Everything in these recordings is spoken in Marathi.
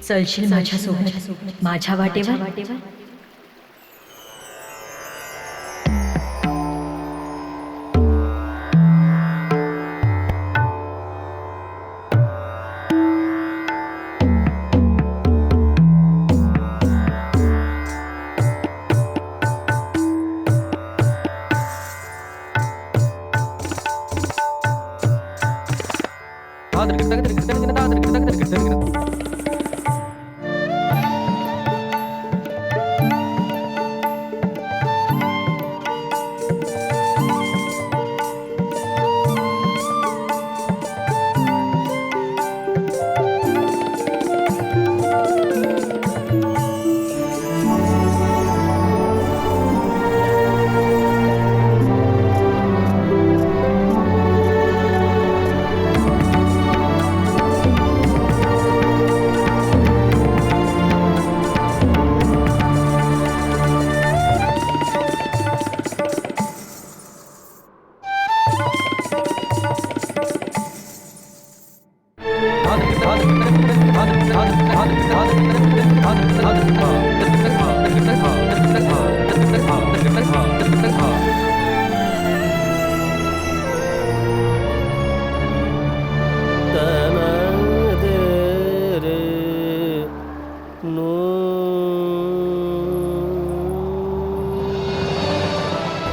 चलशील माझ्यासोबत माझ्या वाटेवर?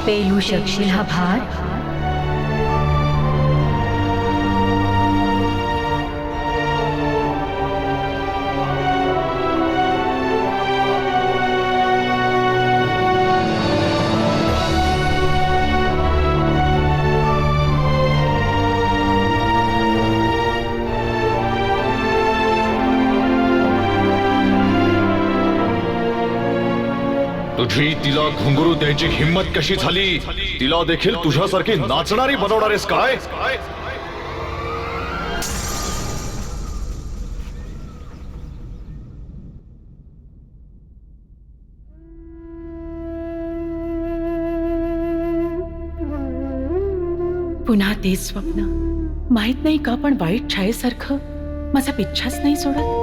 पेलू शकशील हा भार? तुझी तिला घुंगरू द्यायची हिम्मत कशी झाली? तिला देखील तुझ्यासारखी नाचणारी बनवणार आहेस काय? पुन्हा तेच स्वप्न. माहित नाही का, पण वाईट छायेसारखं माझा पिच्छाच नाही सोडत.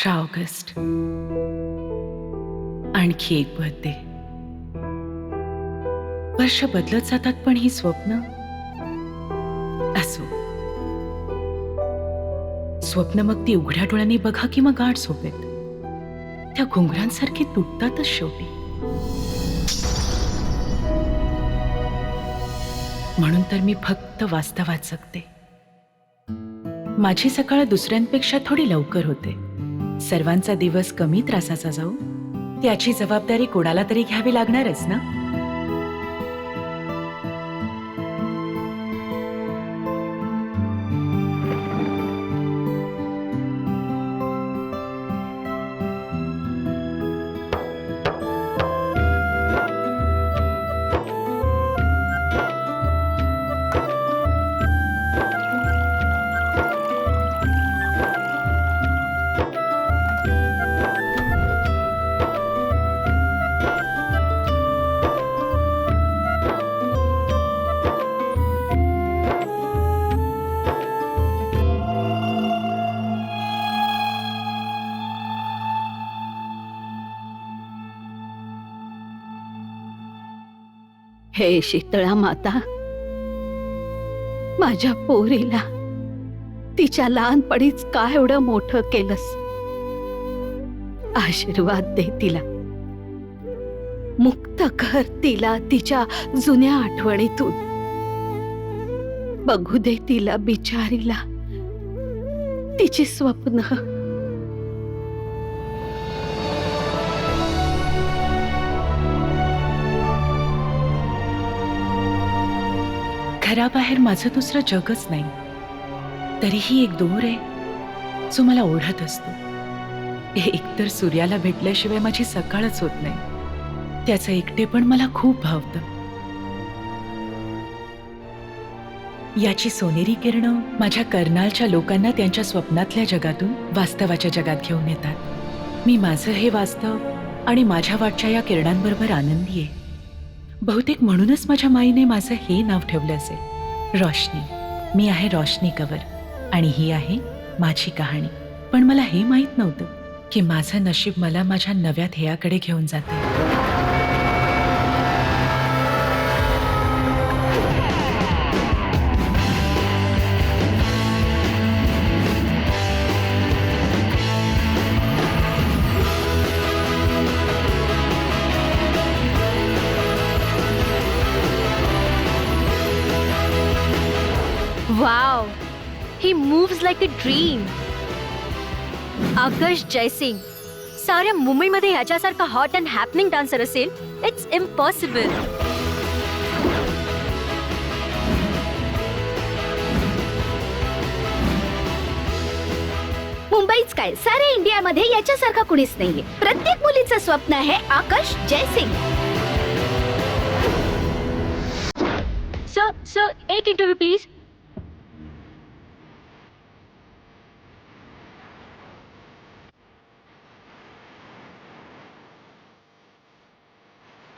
ऑगस्ट, आणखी एक बर्थडे. वर्ष बदलत जातात, पण ही स्वप्न असो. स्वप्न मग ती उघड्या डोळ्यांनी बघा किंवा गाढ झोपेत, त्या घुंगरांसारखी तुटतातच शेवटी. म्हणून तर मी फक्त वास्तवात जगते. माझी सकाळ दुसऱ्यांपेक्षा थोडी लवकर होते. सर्वांचा दिवस कमी त्रासाचा जाऊ त्याची जबाबदारी कोणाला तरी घ्यावी लागणारच ना. हे शीतळा माता, माझ्या पोरीला तिच्या लहानपणीच का एवढं मोठं केलंस. आशीर्वाद दे तिला, मुक्त कर तिला तिच्या जुन्या आठवणीतून. बघू दे तिला बिचारीला तिची स्वप्न. घराबाहेर माझं दुसरं जगच नाही, तरीही एक दूर आहे जो मला ओढत असतो. एकतर सूर्याला भेटल्याशिवाय माझी सकाळच होत नाही. त्याचं एकटेपण मला खूप भावतं. याची सोनेरी किरणं माझ्या कर्नालच्या लोकांना त्यांच्या स्वप्नातल्या जगातून वास्तवाच्या जगात घेऊन येतात. मी माझं हे वास्तव आणि माझ्या वाटच्या या किरणांबरोबर आनंदी आहे. बहुतेक म्हणूनच माझ्या माईने माझं हे नाव ठेवलं असेल, रोशनी. मी आहे रोशनी कंवर आणि ही आहे माझी कहाणी. पण मला हे माहीत नव्हतं की माझं नशीब मला माझ्या नव्या ध्येयाकडे घेऊन जाते. Wow, he moves like a dream. Akash Jaisingh साऱ्या मुंबईमध्ये ह्याच्यासारखा हॉट अँड हॅपनिंग डान्सर असेल, इट्स इम्पॉसिबल. मुंबईच काय, साऱ्या इंडियामध्ये याच्यासारखा कुणीच नाहीये. प्रत्येक मुलीचं स्वप्न आहे आकाश जयसिंग. सर एक इंटरव्यू प्लीज.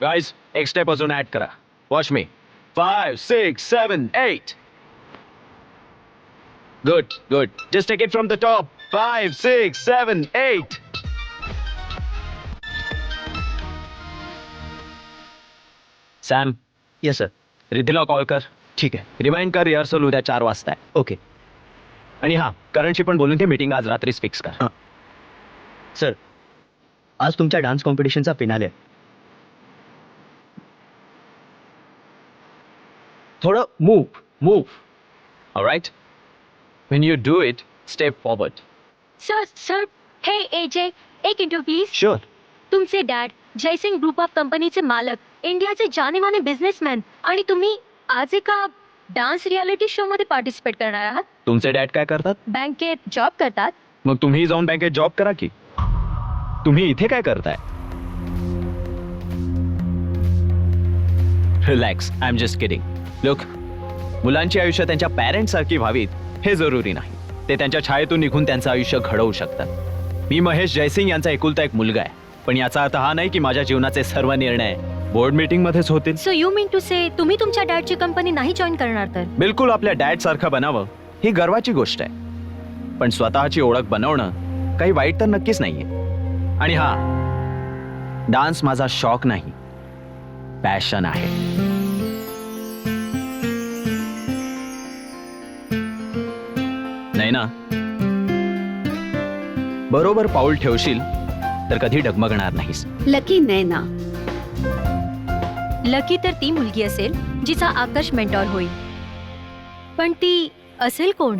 गाइस, एक स्टेप अजून ऍड करा. Watch me. 5, 6, 7, 8. Good good. Just take it from the top. 5, 6, 7, 8. Sam. Yes sir. रिद्धीला कॉल कर. ठीक आहे. रिमाइंड कर, रिहर्सल उद्या 4 वाजता आहे. ओके आणि हा, करणशी पण बोलून घे. मीटिंग आज रात्रीच फिक्स कर. सर, आज तुमच्या डान्स कॉम्पिटिशनचा फिनाले आहे. थोडं move. Alright? When you do it, step forward. Sir हे एजे, एक इंटरव्यू प्लीज. शुअर. तुमचे डॅड जयसिंग ग्रुप ऑफ कंपनीचे मालक, इंडियाचे जानेमाने बिझनेसमॅन, आणि तुम्ही आज एका डान्स रियालिटी शो मध्ये पार्टिसिपेट करणार आहात. तुमचे डॅड काय करतात? बँकेत जॉब करतात. मग तुम्ही जाऊन बँकेत जॉब करा की. तुम्ही इथे काय करताय? Relax, I am just kidding. Look, मुलांची आयुष्य त्यांच्या पॅरेंट्स सारखी व्हावीत हे जरुरी नाही. ते त्यांच्या छायेतून निघून त्यांचं आयुष्य घडवू शकतात. मी महेश जयसिंग यांचा एकुलता एक मुलगा आहे, पण याचा अर्थ हा नाही की माझ्या जीवनाचे सर्व निर्णय बोर्ड मीटिंग मध्येच होतील. सो यू मीन टू से तुम्ही तुमच्या डॅडची कंपनी नाही जॉईन करणार? तर बिलकुल आपल्या डॅड सारखं बनावं ही गर्वाची गोष्ट आहे, पण स्वतःची ओळख बनवणं काही वाईट तर नक्कीच नाहीये. आणि हा, डान्स माझा शौक नाही, पॅशन आहे. नाही ना? बरोबर पाऊल ठेवशील तर कधी डगमगणार नाहीस. लकी नैना. लकी तर ती मुलगी असेल जिचा आकाश मेंटॉर होईल. पण ती असेल कोण?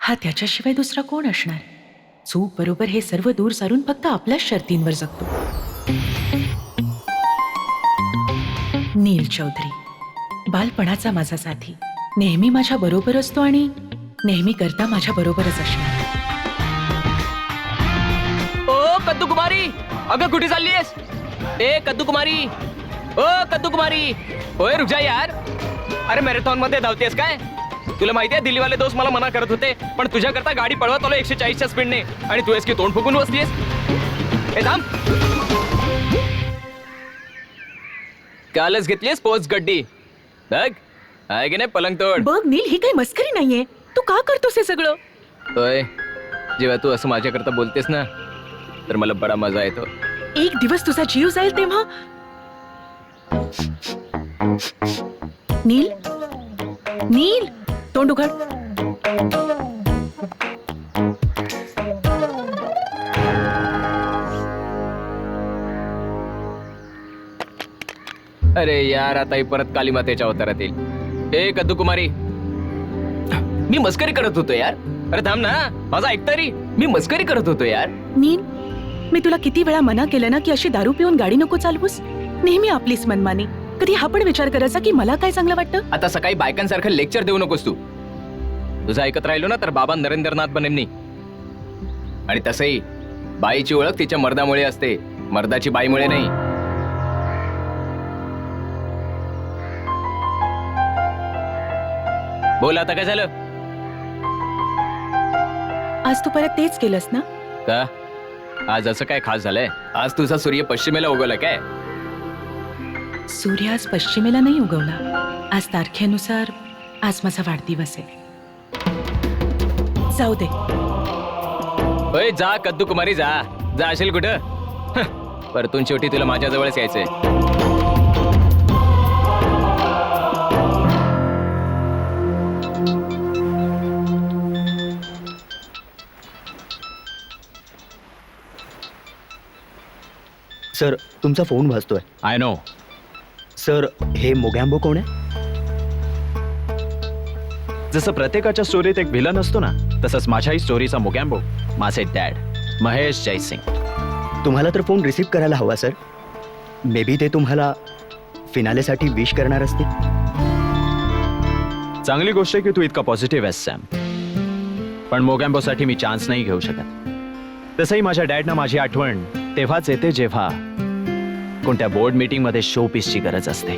हा त्याच्याशिवाय दुसरा कोण असणार? चूक बरोबर हे सर्व दूर सारून फक्त आपल्याच शर्तींवर जगतो. नील चौधरी, बालपणाचा माझा साथी, नेहमी माझ्या बरोबर असतो आणि नेहमी करता माझ्या बरोबरच असणार. ओ कद्दू कुमारी, अगं कुठे चाललीयस? ए कद्दू कुमारी, ओ कद्दू कुमारी, ओए रुक जा यार. अरे मॅरेथॉन मध्ये धावतेस काय? तुला माहितीये दिल्लीवाले दोस्त मला मना करत होते, पण तुझ्या करता गाडी पळवत आलो 140च्या स्पीडने, आणि तू की तोंड फुकून बसलीस. ए थांब, कालच घेतलीस पोच गड्डी. बघ आहे की नाही पलंग तोड. बघ नील, ही काही मस्करी नाहीये. तू का करतोस हे सगळं? ओय, जेव्हा तू असं माझ्याकरता बोलतेस ना, तर मला बडा मजा येतो. एक दिवस तुझा जीव जाईल तेव्हा. नील, नील, तोंड उघड. अरे यार, आता ही परत काली मातेच्या अवतारात येईल. ए कद्दू कुमारी, मी मस्करी करत होतो यार. अरे थांब ना, माझा ऐक तरी. मी मस्करी करत होतो यार. नील, मी तुला किती वेळा मना केलं ना की अशी दारू पिऊन गाडी नको चालवूस. नेहमी आपलीच मनमानी. कधी हा पण विचार करायचा की मला काय चांगलं वाटतं? आता सकाळी बायकांसारखं लेक्चर देऊ नकोस तू. तुझं ऐकत राहिलो ना तर बाबा नरेंद्रनाथ बनेन मी. आणि तसंही बाईची ओळख तिच्या मर्दामुळे असते, मर्दाची बाईमुळे नाही. बोल आता काय झालं? आज तू परत तेच केलंस ना? का आज असं काय खास झालंय? आज तुझा सूर्य पश्चिमेला उगवला काय? सूर्य आज पश्चिमेला नाही उगवला. आज तारखेनुसार आज माझा वाढदिवस आहे. जाऊ दे. ओय जा कद्दू कुमारी, जा. जाशील कुठं? परतून शेवटी तुला माझ्या जवळच यायचंय. सर, तुमचा फोन वाजतोय. I know. सर, हे मोगॅम्बो कोण आहे? जसं प्रत्येकाच्या स्टोरीत एक व्हिलन असतो ना, तसंच माझ्याही स्टोरीचा मोगॅम्बो माझे डॅड महेश जयसिंग. तुम्हाला तर फोन रिसीव्ह करायला हवा सर. मे बी ते तुम्हाला फिनालेसाठी विश करणार असतील. चांगली गोष्ट आहे की तू इतका पॉझिटिव्ह आहेस सॅम, पण मोगॅम्बोसाठी मी चान्स नाही घेऊ शकत. तसंही माझ्या डॅडनं माझी आठवण तेव्हाच येते जेव्हा कोणत्या बोर्ड मीटिंगमध्ये शो पीसची गरज असते.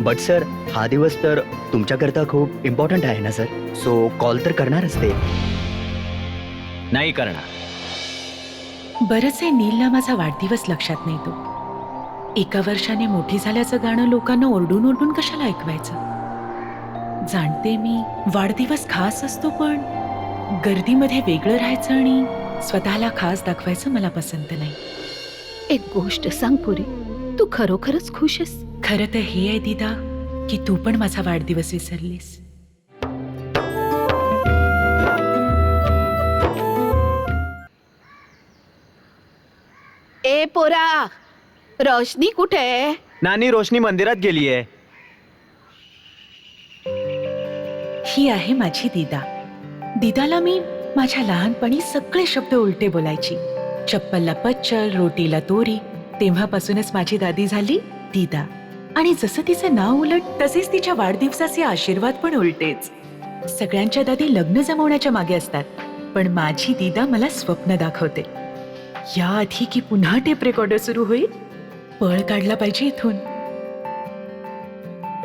बट सर, हा दिवस तर तुमच्याकरता खूप इम्पॉर्टंट आहे ना सर. सो कॉल तर करणारच ते. नाही करणार. बरंच आहे नीलला माझा वाढदिवस लक्षात नाही. तो 1 वर्षाने मोठी झाल्याचं गाणं लोकांना ओरडून ओरडून कशाला ऐकवायचं? जाणते मी वाढदिवस खास असतो, पण गर्दीमध्ये वेगळं राहायचं आणि स्वतःला खास दाखवायचं मला पसंत नाही. एक गोष्ट सांग पुरी, तू खरोखरच खुश आहेस? खरं तर हे आहे दीदा की तू पण माझा वाढदिवस विसरलीस. ए पोरा, रोशनी कुठे आहे? नानी रोशनी मंदिरात गेलीये. ही आहे माझी दीदा. दीदाला मी माझ्या लहानपणी सगळे शब्द उलटे बोलायची. चप्पलला पच्चल, रोटीला तोरी. तेव्हापासूनच माझी दादी झाली दीदा. आणि जसं तिचं नाव उलट तसेच तिच्या वाढदिवसाचे आशीर्वाद पण उलटेच. सगळ्यांच्या दादी लग्न जमवण्याच्या मागे असतात, पण माझी दीदा मला स्वप्न दाखवते. याआधी की पुन्हा टेप रेकॉर्डर सुरू होईल, पळ काढला पाहिजे इथून.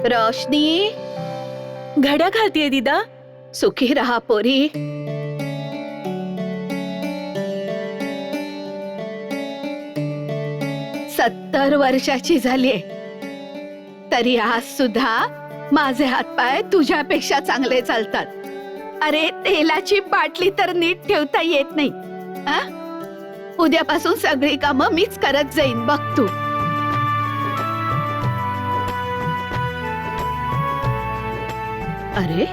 रोशनी, घड्या घालतीये दीदा. सुखी राहा पोरी. सत्तर वर्षाची झालीये, तरी आज सुद्धा माझे हातपाय तुझ्यापेक्षा चांगले चालतात. अरे, तेलाची बाटली तर नीट ठेवता येत नाही. आ? उद्यापासून सगळी कामं मीच करत जाईन, बघ तू. अरे,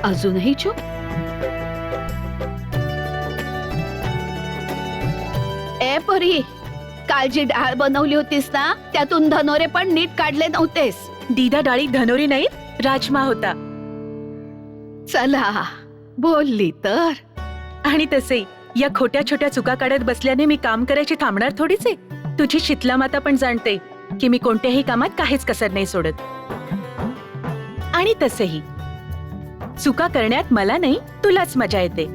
अजूनही चूप? ए पोरी, काल जी डाळ बनवली होतीस ना, त्यातून धनोरे पण नीट काढले नव्हतेस. दीदा डाळीत धनोरी नाहीत, राजमा होता. चला, बोलली तर. आणि तसे या खोट्या छोट्या चुका काढत बसल्याने मी काम करायची थांबणार थोडीच आहे. तुझी शीतला माता पण जाणते की मी कोणत्याही कामात काहीच कसर नाही सोडत. आणि तसेही चुका करण्यात मला नाही, तुलाच मजा येते.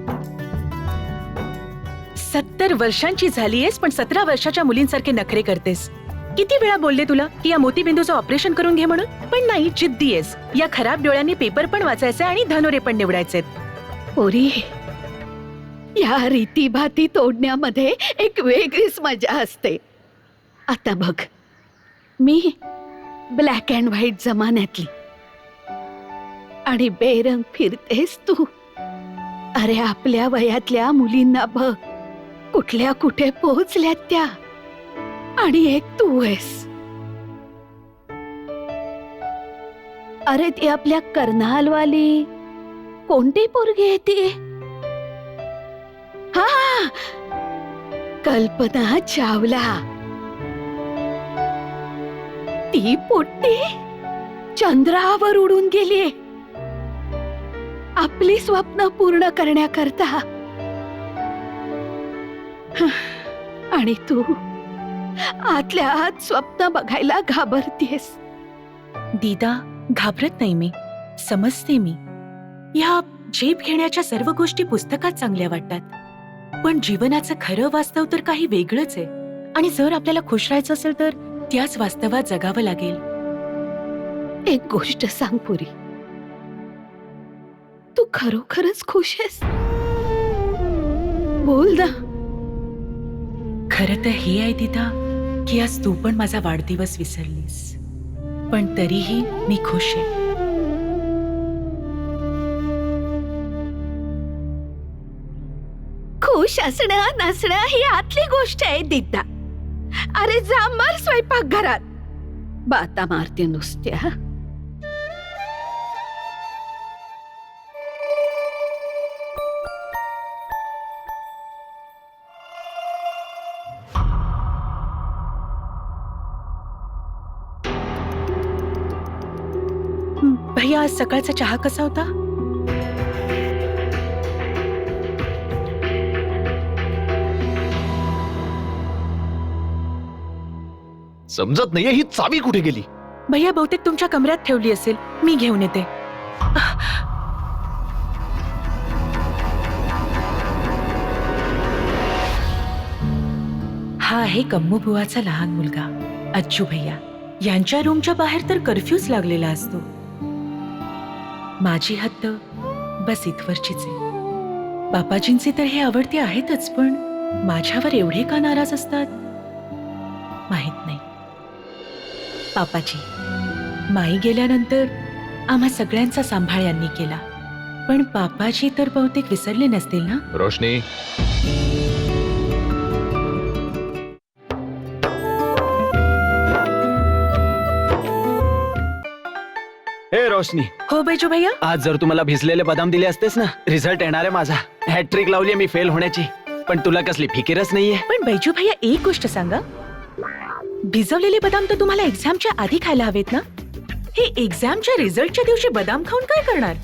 70 वर्षांची झालीयस, पण 17 वर्षाच्या मुलींसारखे नखरे करतेस. किती वेळा बोलले तुला की या मोतीबिंदूचं ऑपरेशन करून घे म्हणून, पण नाही, जिद्दी आहेस. या खराब डोळ्यांनी पेपर पण वाचायचे आणि धनोरे पण निवडायचे. पोरी, या रीतीभाती तोडण्यामध्ये एक वेगळीच मजा असते. आता बघ, मी ब्लॅक अँड व्हाईट जमान्यातली आणि बेरंग फिरतेस तू. अरे, आपल्या वयातल्या मुलींना बघ, कुठल्या कुठे पोहोचल्यात त्या. आणि एक तू आहेस. अरे, ती आपल्या कर्नालवाली कोणती पोरगी आहे ती? हा, कल्पना चावला. ती पोट्टी चंद्रावर उडून गेली आपली स्वप्न पूर्ण करण्याकरता. आणि तू आतल्या आत स्वप्न बघायला घाबरतेस. दीदा, घाबरत नाही मी, समजते मी. या झेप घेण्याच्या सर्व गोष्टी पुस्तकात चांगल्या वाटतात, पण जीवनाचं खरं वास्तव तर काही वेगळंच आहे. आणि जर आपल्याला खुश राहायचं असेल तर त्याच वास्तवात जगावं लागेल. एक गोष्ट सांग पुरी, तू खरोखरच खुश आहेस? बोल ना. खरं तर हे आहे दीदा की आज तू पण माझा वाढदिवस विसरलीस, पण तरीही मी खुश आहे. खुश असणं नसणं ही आतली गोष्ट आहे दीदा. अरे, जा मर स्वयंपाक घरात. बाता मारते नुसत्या. भैया, आज सकाळचा चहा कसा होता? समजत नाहीये ही चावी कुठे गेली. भैया, बहुतेक तुमच्या कमऱ्यात ठेवली असेल, मी घेऊन येते. हा आहे कम्मू बुवाचा लहान मुलगा अच्चू भैया. यांच्या रूमच्या बाहेर तर कर्फ्यूच लागलेला असतो. माझी हद्द बस इथवरचीच आहे. बापाजींचे तर हे आवडते आहेतच, पण माझ्यावर एवढे का नाराज असतात माहित नाही. पापाजी, माई गेल्यानंतर आम्हा सगळ्यांचा सांभाळ यांनी केला. पण पापाजी तर बहुतेक विसरले नसतील ना? रोशनी, हे रोशनी, हो बैजू भैया. आज जर तुम्हाला भिजलेले बदाम दिले असतेस ना, रिझल्ट येणार आहे माझा. हॅट्रिक लावली मी फेल होण्याची, पण तुला कसली फिकीरच नाहीये. पण बैजू भैया एक गोष्ट सांगा, भिजवलेले बदाम तर तुम्हाला एक्झामच्या आधी खायला हवेत ना? हे एक्झामच्या रिझल्टच्या दिवशी बदाम खाऊन काय करणार?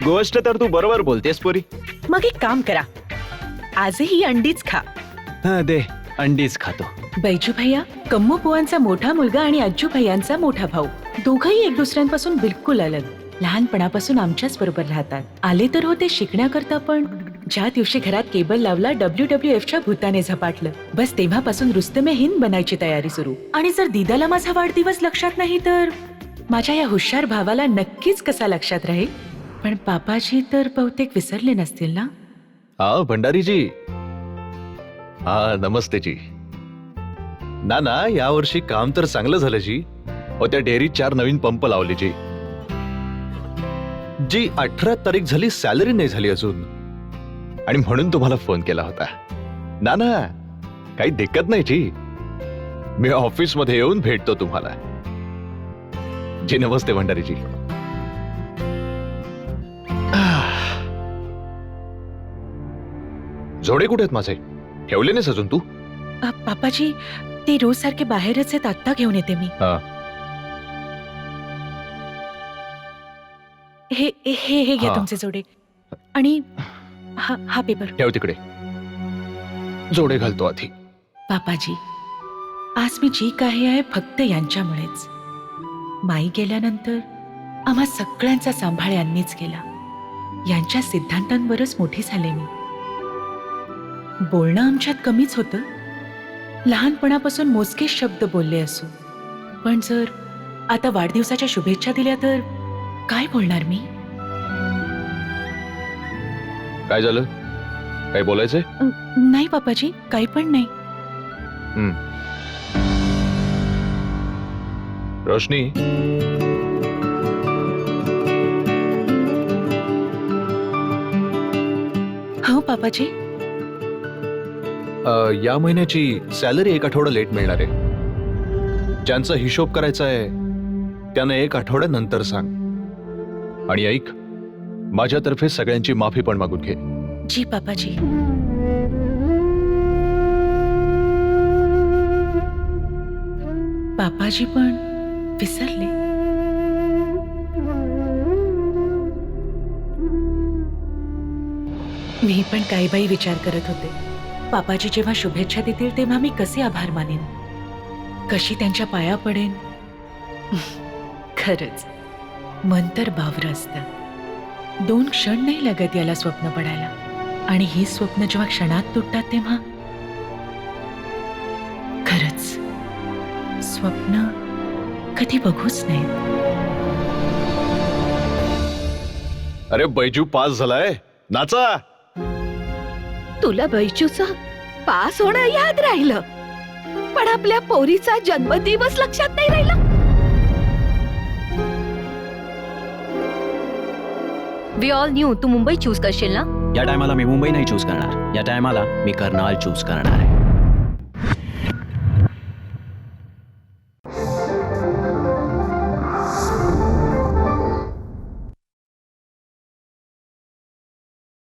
गोष्ट तर तू बरोबर बोलतेस पोरी. मग एक काम करा, आजही अंडीच खा. हा दे, अंडीच खातो. बैजू भैया, कम्मू बुवांचा मोठा मुलगा आणि अज्जू भैयांचा मोठा भाऊ, दोघंही एक दुसऱ्यांपासून बिलकुल अलग. लहानपणापासून आमच्याच बरोबर राहतात. आले तर होते शिकण्याकरता, पण ज्या दिवशी घरात केबल लावला WWFच्या भूताने झपाटलं. बस तेव्हापासून रुस्तमे हिंद बनायची तयारी सुरू. आणि जर दीदाला माझा वाढदिवस लक्षात नाही तर माझ्या या हुशार भावाला नक्कीच कसा लक्षात राहील. पण पापाजी तर बहुतेक विसरले नसतील ना? हा भंडारीजी. हा नमस्ते जी. ना यावर्षी काम तर चांगलं झालं जी. त्या डेअरीत 4 नवीन पंप लावले जी. 18 तारीख झाली, सॅलरी नाही झाली अजून, आणि म्हणून तुम्हाला फोन केला होता. ना काही दिक्कत नाही जी. मी ऑफिस मध्ये येऊन भेटतो तुम्हाला. जी नमस्ते भंडारीजी. जोडे कुठे आहेत माझे? ठेवले नाहीस अजून तू? पापाजी, ते रोज सारखे बाहेरच आहेत, आत्ता घेऊन येते मी. हे हे हे घ्या हा. तुमचे जोडे. आणि हा पेपर. ठेव तिकडे. जोडे घालतो आधी. पापाजी, आज मी जी काही आहे फक्त यांच्यामुळेच. माई गेल्यानंतर आम्हा सगळ्यांचा सांभाळ यांनीच केला. यांच्या सिद्धांतांवरच मोठी झाले मी. बोलणं आमच्यात कमीच होतं. लहानपणापासून मोजकेच शब्द बोलले असू, पण जर आता वाढदिवसाच्या शुभेच्छा दिल्या तर काय बोलणार मी? काय झालं? काय बोलायचंय? नाही पापाजी, काही पण नाही. रोशनी, हो पापाजी. या महिन्याची सॅलरी 1 आठवडा लेट मिळणार आहे. ज्यांचा हिशोब करायचा आहे त्यानं 1 आठवड्यानंतर सांग. आणि ऐक, माझ्यातर्फे सगळ्यांची माफी पण मागून घे. जी पापाजी. पापाजी पण विसरले. मी पण काही बाई विचार करत होते, पापाजी जेव्हा शुभेच्छा देतील तेव्हा मी कसे आभार मानेन, कशी त्यांच्या पाया पडेन. खरंच मन तर बावरं असतं. 2 क्षण नाही लागत याला स्वप्न पडायला. आणि ही स्वप्न जेव्हा क्षणात तुटतात तेव्हा खरंच स्वप्न कधी बघूच नाही. अरे बैजू पास झालाय, नाचा. तुला बैजूचा पास होणं याद राहिलं, पण आपल्या पोरीचा जन्मदिवस लक्षात नाही राहिला. वी ऑल न्यू तू मुंबई चूज करशील ना? या टायमाला मी मुंबई नाही चूज करणार. या टायमाला मी कर्नाल चूज करणार आहे.